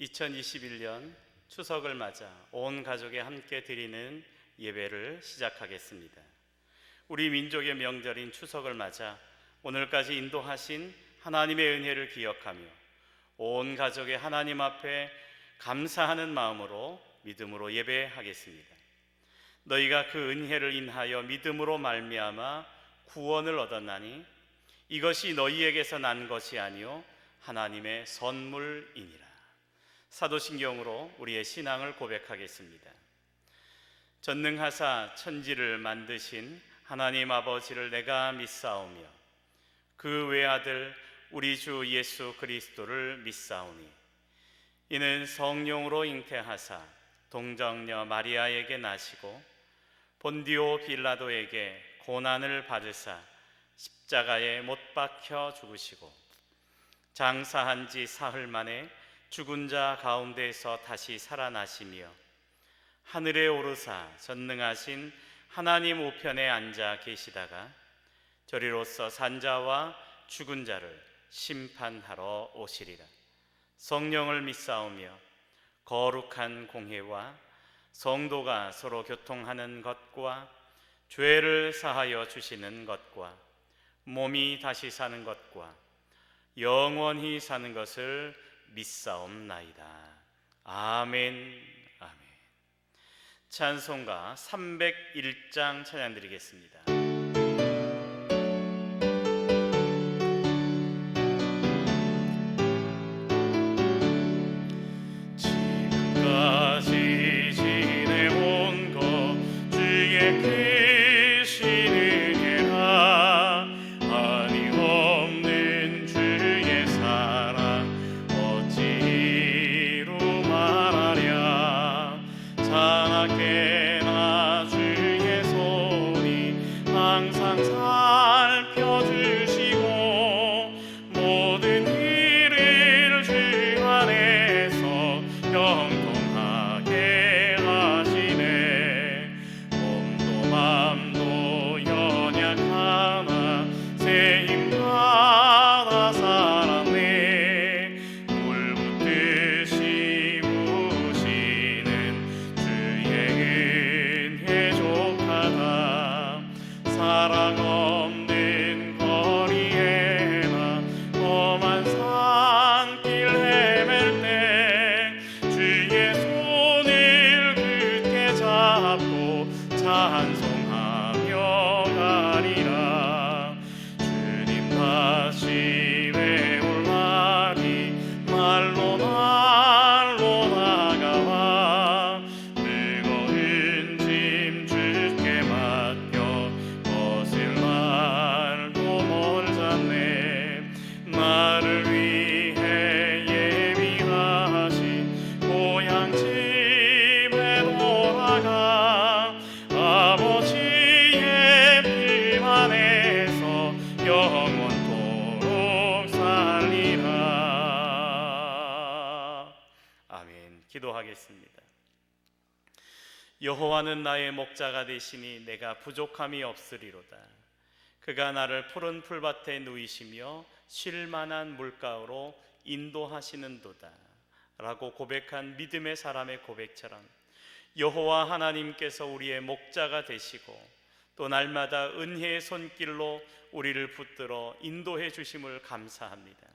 2021년 추석을 맞아 온 가족이 함께 드리는 예배를 시작하겠습니다. 우리 민족의 명절인 추석을 맞아 오늘까지 인도하신 하나님의 은혜를 기억하며 온 가족의 하나님 앞에 감사하는 마음으로 믿음으로 예배하겠습니다. 너희가 그 은혜를 인하여 믿음으로 말미암아 구원을 얻었나니 이것이 너희에게서 난 것이 아니요 하나님의 선물이니라. 사도신경으로 우리의 신앙을 고백하겠습니다. 전능하사 천지를 만드신 하나님 아버지를 내가 믿사오며 그 외아들 우리 주 예수 그리스도를 믿사오니 이는 성령으로 잉태하사 동정녀 마리아에게 나시고 본디오 빌라도에게 고난을 받으사 십자가에 못 박혀 죽으시고 장사한 지 사흘 만에 죽은 자 가운데서 다시 살아나시며 하늘에 오르사 전능하신 하나님 우편에 앉아 계시다가 저리로서 산자와 죽은 자를 심판하러 오시리라. 성령을 믿사오며 거룩한 공회와 성도가 서로 교통하는 것과 죄를 사하여 주시는 것과 몸이 다시 사는 것과 영원히 사는 것을 믿사옵나이다. 아멘. 아멘. 찬송가 301장 찬양 드리겠습니다. 지금까지 지내온 것 주의 크신 은혜라 한이 없는 주의 사랑 어찌 이루 말하랴. 자나깨나 주의 손이 항상 살펴주시고 모든 일을 주 안에서 형통하게 하시네. 몸도 맘도 연약하나 새 힘받아 살았네. 물 붓듯이 부으시는 주의 은혜 족하다. 사랑 없는 거리에나 험한 산길 헤맬 때 주의 손을 굳게 잡고 찬송하며 가리라. 주님 다시 외올 날이 날로 다가와 뜨거운 짐 주께 맡겨 벗을 날도 멀잖네. 나를 위해 예비하신 고향 집에 돌아가 아버지의 품 안에서 영원토록 살리라. 아멘. 기도하겠습니다. 여호와는 나의 목자가 되시니 내가 부족함이 없으리로다. 그가 나를 푸른 풀밭에 누이시며 쉴 만한 물가로 인도하시는도다 라고 고백한 믿음의 사람의 고백처럼 여호와 하나님께서 우리의 목자가 되시고 또 날마다 은혜의 손길로 우리를 붙들어 인도해 주심을 감사합니다.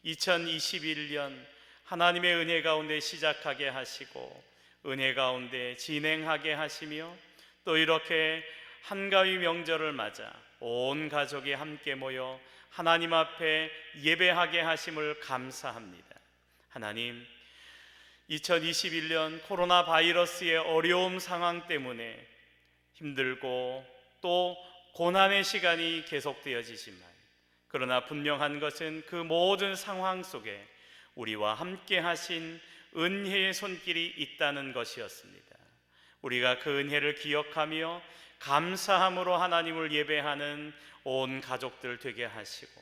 2021년 하나님의 은혜 가운데 시작하게 하시고 은혜 가운데 진행하게 하시며 또 이렇게 한가위 명절을 맞아 온 가족이 함께 모여 하나님 앞에 예배하게 하심을 감사합니다. 하나님, 2021년 코로나 바이러스의 어려움 상황 때문에 힘들고 또 고난의 시간이 계속되어지지만 그러나 분명한 것은 그 모든 상황 속에 우리와 함께 하신 은혜의 손길이 있다는 것이었습니다. 우리가 그 은혜를 기억하며 감사함으로 하나님을 예배하는 온 가족들 되게 하시고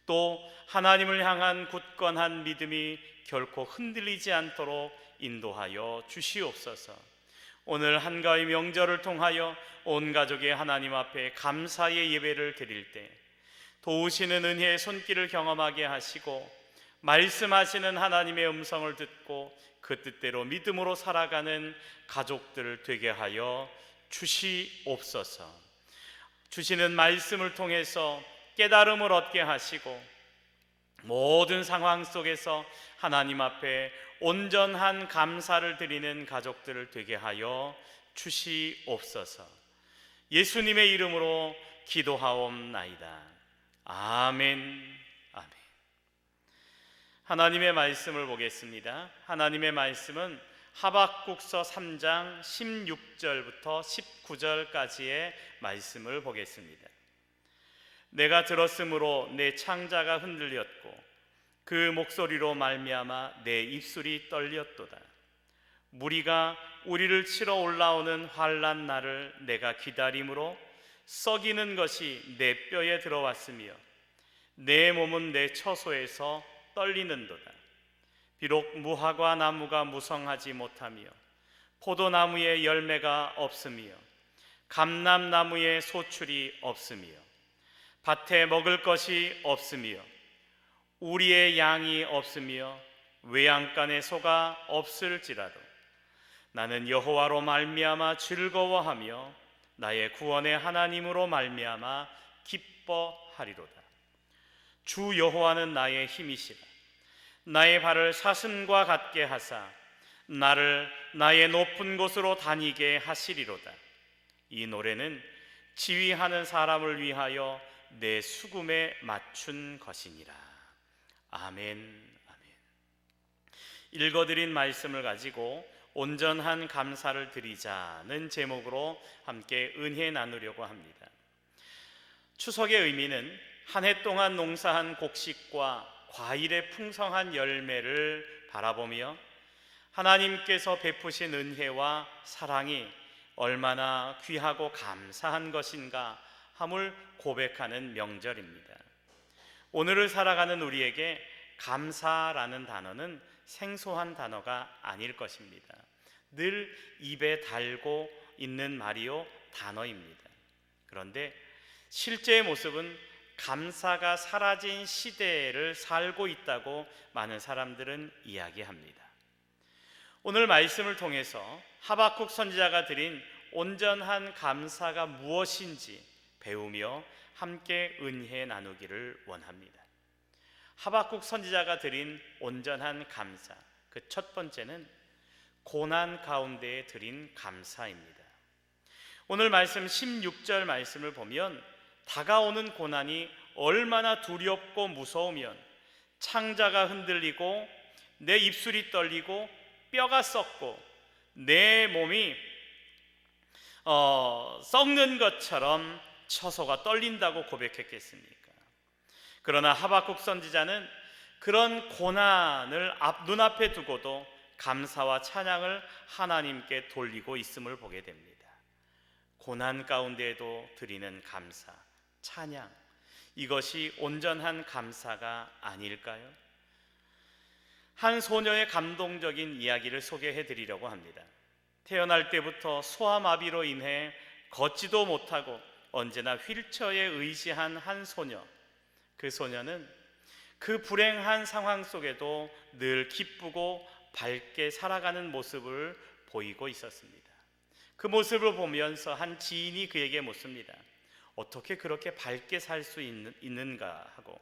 또 하나님을 향한 굳건한 믿음이 결코 흔들리지 않도록 인도하여 주시옵소서. 오늘 한가위 명절을 통하여 온 가족이 하나님 앞에 감사의 예배를 드릴 때 도우시는 은혜의 손길을 경험하게 하시고 말씀하시는 하나님의 음성을 듣고 그 뜻대로 믿음으로 살아가는 가족들 되게 하여 주시옵소서. 주시는 말씀을 통해서 깨달음을 얻게 하시고 모든 상황 속에서 하나님 앞에 온전한 감사를 드리는 가족들을 되게 하여 주시옵소서. 예수님의 이름으로 기도하옵나이다. 아멘. 아멘. 하나님의 말씀을 보겠습니다. 하나님의 말씀은 하박국서 3장 16절부터 19절까지의 말씀을 보겠습니다. 내가 들었으므로 내 창자가 흔들렸고 그 목소리로 말미암아 내 입술이 떨렸도다. 무리가 우리를 치러 올라오는 환난 날을 내가 기다림으로 썩이는 것이 내 뼈에 들어왔으며 내 몸은 내 처소에서 떨리는도다. 비록 무화과 나무가 무성하지 못하며 포도나무에 열매가 없으며 감람나무에 소출이 없으며 밭에 먹을 것이 없으며 우리의 양이 없으며 외양간에 소가 없을지라도 나는 여호와로 말미암아 즐거워하며 나의 구원의 하나님으로 말미암아 기뻐하리로다. 주 여호와는 나의 힘이시라. 나의 발을 사슴과 같게 하사 나를 나의 높은 곳으로 다니게 하시리로다. 이 노래는 지휘하는 사람을 위하여 내 수금에 맞춘 것이니라. 아멘. 아멘. 읽어드린 말씀을 가지고 온전한 감사를 드리자는 제목으로 함께 은혜 나누려고 합니다. 추석의 의미는 한 해 동안 농사한 곡식과 과일의 풍성한 열매를 바라보며 하나님께서 베푸신 은혜와 사랑이 얼마나 귀하고 감사한 것인가 함을 고백하는 명절입니다. 오늘을 살아가는 우리에게 감사라는 단어는 생소한 단어가 아닐 것입니다. 늘 입에 달고 있는 말이요 단어입니다. 그런데 실제의 모습은 감사가 사라진 시대를 살고 있다고 많은 사람들은 이야기합니다. 오늘 말씀을 통해서 하박국 선지자가 드린 온전한 감사가 무엇인지 배우며 함께 은혜 나누기를 원합니다. 하박국 선지자가 드린 온전한 감사, 그 첫 번째는 고난 가운데에 드린 감사입니다. 오늘 말씀 16절 말씀을 보면 다가오는 고난이 얼마나 두렵고 무서우면 창자가 흔들리고 내 입술이 떨리고 뼈가 썩고 내 몸이 썩는 것처럼 처소가 떨린다고 고백했겠습니까? 그러나 하박국 선지자는 그런 고난을 눈앞에 두고도 감사와 찬양을 하나님께 돌리고 있음을 보게 됩니다. 고난 가운데에도 드리는 감사, 찬양, 이것이 온전한 감사가 아닐까요? 한 소녀의 감동적인 이야기를 소개해 드리려고 합니다. 태어날 때부터 소아마비로 인해 걷지도 못하고 언제나 휠체어에 의지한 한 소녀. 그 소녀는 그 불행한 상황 속에도 늘 기쁘고 밝게 살아가는 모습을 보이고 있었습니다. 그 모습을 보면서 한 지인이 그에게 묻습니다. 어떻게 그렇게 밝게 살 수 있는가 하고,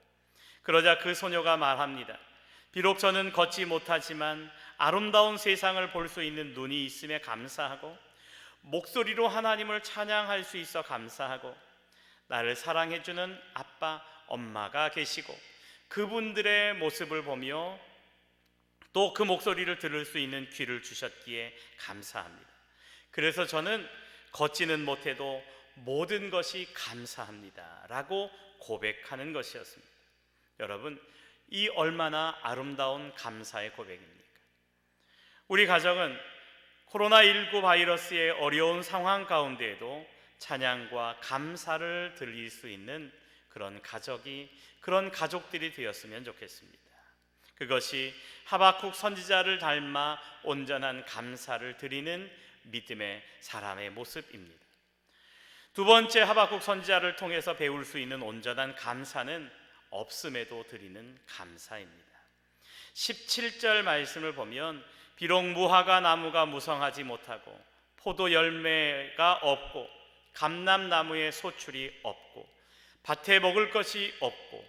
그러자 그 소녀가 말합니다. 비록 저는 걷지 못하지만 아름다운 세상을 볼 수 있는 눈이 있음에 감사하고 목소리로 하나님을 찬양할 수 있어 감사하고 나를 사랑해주는 아빠, 엄마가 계시고 그분들의 모습을 보며 또 그 목소리를 들을 수 있는 귀를 주셨기에 감사합니다. 그래서 저는 걷지는 못해도 모든 것이 감사합니다 라고 고백하는 것이었습니다. 여러분, 이 얼마나 아름다운 감사의 고백입니까? 우리 가정은 코로나19 바이러스의 어려운 상황 가운데에도 찬양과 감사를 드릴 수 있는 그런 가족들이 되었으면 좋겠습니다. 그것이 하박국 선지자를 닮아 온전한 감사를 드리는 믿음의 사람의 모습입니다. 두 번째, 하박국 선지자를 통해서 배울 수 있는 온전한 감사는 없음에도 드리는 감사입니다. 17절 말씀을 보면 비록 무화과 나무가 무성하지 못하고 포도 열매가 없고 감람나무에 소출이 없고 밭에 먹을 것이 없고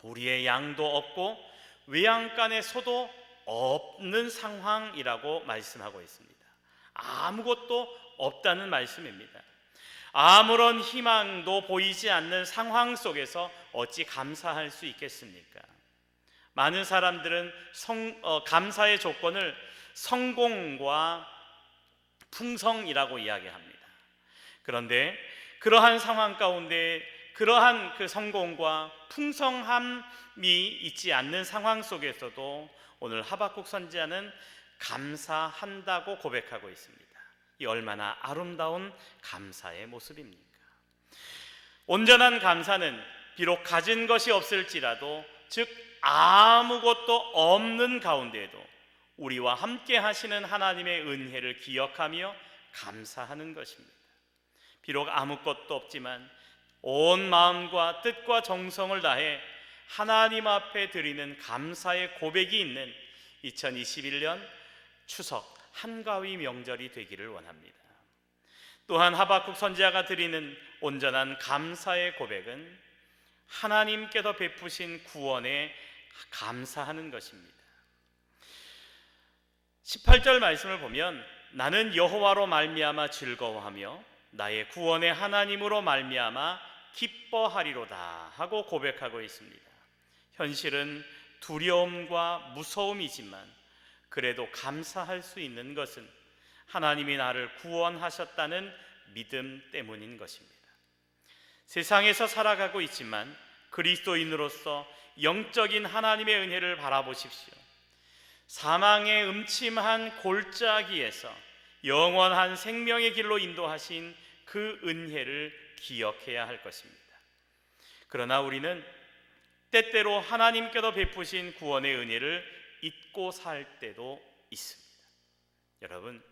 우리의 양도 없고 외양간에 소도 없는 상황이라고 말씀하고 있습니다. 아무것도 없다는 말씀입니다. 아무런 희망도 보이지 않는 상황 속에서 어찌 감사할 수 있겠습니까? 많은 사람들은 감사의 조건을 성공과 풍성이라고 이야기합니다. 그런데 그러한 상황 가운데 그러한 그 성공과 풍성함이 있지 않는 상황 속에서도 오늘 하박국 선지자는 감사한다고 고백하고 있습니다. 이 얼마나 아름다운 감사의 모습입니까? 온전한 감사는 비록 가진 것이 없을지라도, 즉 아무것도 없는 가운데에도 우리와 함께 하시는 하나님의 은혜를 기억하며 감사하는 것입니다. 비록 아무것도 없지만 온 마음과 뜻과 정성을 다해 하나님 앞에 드리는 감사의 고백이 있는 2021년 추석 한가위 명절이 되기를 원합니다. 또한 하박국 선지자가 드리는 온전한 감사의 고백은 하나님께서 베푸신 구원에 감사하는 것입니다. 18절 말씀을 보면 나는 여호와로 말미암아 즐거워하며 나의 구원의 하나님으로 말미암아 기뻐하리로다 하고 고백하고 있습니다. 현실은 두려움과 무서움이지만 그래도 감사할 수 있는 것은 하나님이 나를 구원하셨다는 믿음 때문인 것입니다. 세상에서 살아가고 있지만 그리스도인으로서 영적인 하나님의 은혜를 바라보십시오. 사망의 음침한 골짜기에서 영원한 생명의 길로 인도하신 그 은혜를 기억해야 할 것입니다. 그러나 우리는 때때로 하나님께서 베푸신 구원의 은혜를 잊고 살 때도 있습니다. 여러분,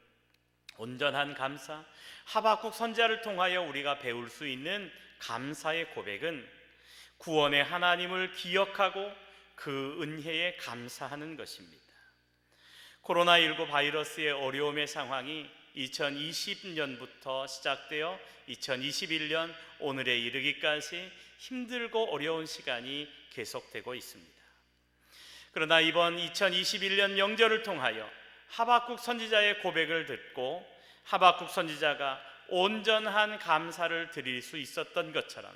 온전한 감사, 하박국 선지자를 통하여 우리가 배울 수 있는 감사의 고백은 구원의 하나님을 기억하고 그 은혜에 감사하는 것입니다. 코로나19 바이러스의 어려움의 상황이 2020년부터 시작되어 2021년 오늘에 이르기까지 힘들고 어려운 시간이 계속되고 있습니다. 그러나 이번 2021년 명절을 통하여 하박국 선지자의 고백을 듣고 하박국 선지자가 온전한 감사를 드릴 수 있었던 것처럼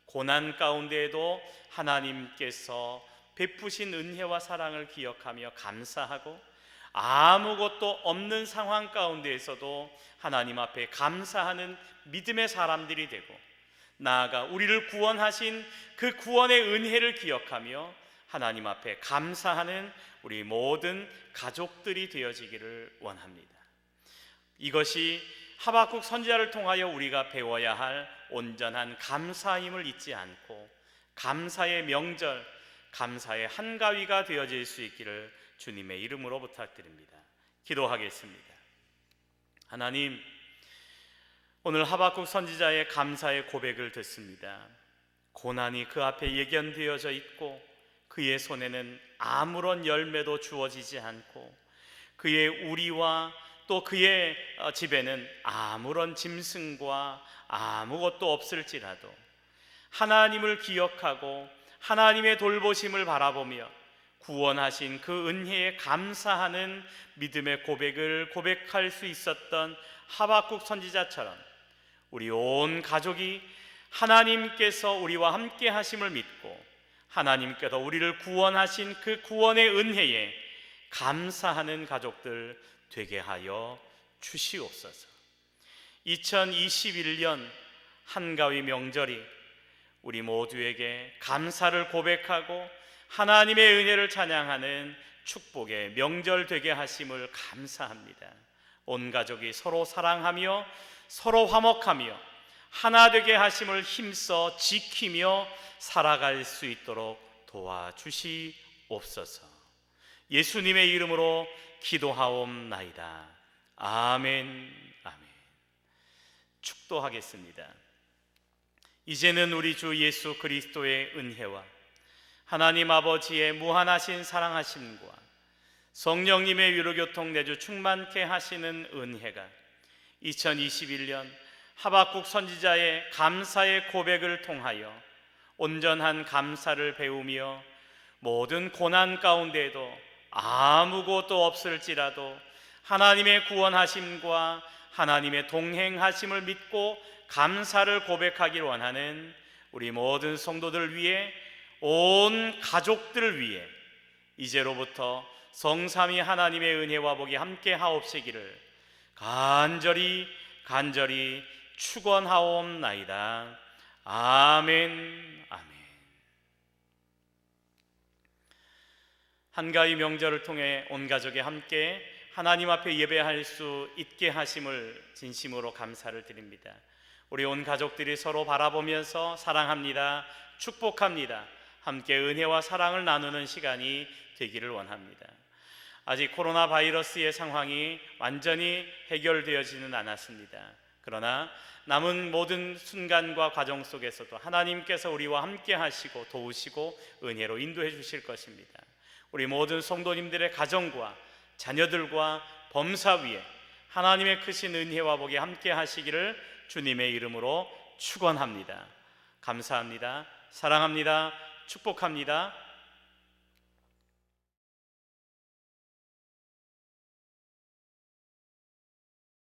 고난 가운데에도 하나님께서 베푸신 은혜와 사랑을 기억하며 감사하고 아무것도 없는 상황 가운데에서도 하나님 앞에 감사하는 믿음의 사람들이 되고, 나아가 우리를 구원하신 그 구원의 은혜를 기억하며 하나님 앞에 감사하는 우리 모든 가족들이 되어지기를 원합니다. 이것이 하박국 선지자를 통하여 우리가 배워야 할 온전한 감사임을 잊지 않고 감사의 명절, 감사의 한가위가 되어질 수 있기를 주님의 이름으로 부탁드립니다. 기도하겠습니다. 하나님, 오늘 하박국 선지자의 감사의 고백을 듣습니다. 고난이 그 앞에 예견되어져 있고 그의 손에는 아무런 열매도 주어지지 않고 그의 우리와 또 그의 집에는 아무런 짐승과 아무것도 없을지라도 하나님을 기억하고 하나님의 돌보심을 바라보며 구원하신 그 은혜에 감사하는 믿음의 고백을 고백할 수 있었던 하박국 선지자처럼 우리 온 가족이 하나님께서 우리와 함께 하심을 믿고 하나님께서 우리를 구원하신 그 구원의 은혜에 감사하는 가족들 되게 하여 주시옵소서. 2021년 한가위 명절이 우리 모두에게 감사를 고백하고 하나님의 은혜를 찬양하는 축복의 명절 되게 하심을 감사합니다. 온 가족이 서로 사랑하며 서로 화목하며 하나 되게 하심을 힘써 지키며 살아갈 수 있도록 도와주시옵소서. 예수님의 이름으로 기도하옵나이다. 아멘. 아멘. 축도하겠습니다. 이제는 우리 주 예수 그리스도의 은혜와 하나님 아버지의 무한하신 사랑하심과 성령님의 위로교통 내주 충만케 하시는 은혜가 2021년 하박국 선지자의 감사의 고백을 통하여 온전한 감사를 배우며 모든 고난 가운데에도 아무것도 없을지라도 하나님의 구원하심과 하나님의 동행하심을 믿고 감사를 고백하길 원하는 우리 모든 성도들 위해, 온 가족들을 위해 이제로부터 성삼위 하나님의 은혜와 복이 함께 하옵시기를 간절히 축원하옵나이다. 아멘. 아멘. 한가위 명절을 통해 온 가족이 함께 하나님 앞에 예배할 수 있게 하심을 진심으로 감사를 드립니다. 우리 온 가족들이 서로 바라보면서 사랑합니다, 축복합니다, 함께 은혜와 사랑을 나누는 시간이 되기를 원합니다. 아직 코로나 바이러스의 상황이 완전히 해결되어지는 않았습니다. 그러나 남은 모든 순간과 과정 속에서도 하나님께서 우리와 함께 하시고 도우시고 은혜로 인도해 주실 것입니다. 우리 모든 성도님들의 가정과 자녀들과 범사 위에 하나님의 크신 은혜와 복이 함께 하시기를 주님의 이름으로 축원합니다. 감사합니다. 사랑합니다. 축복합니다.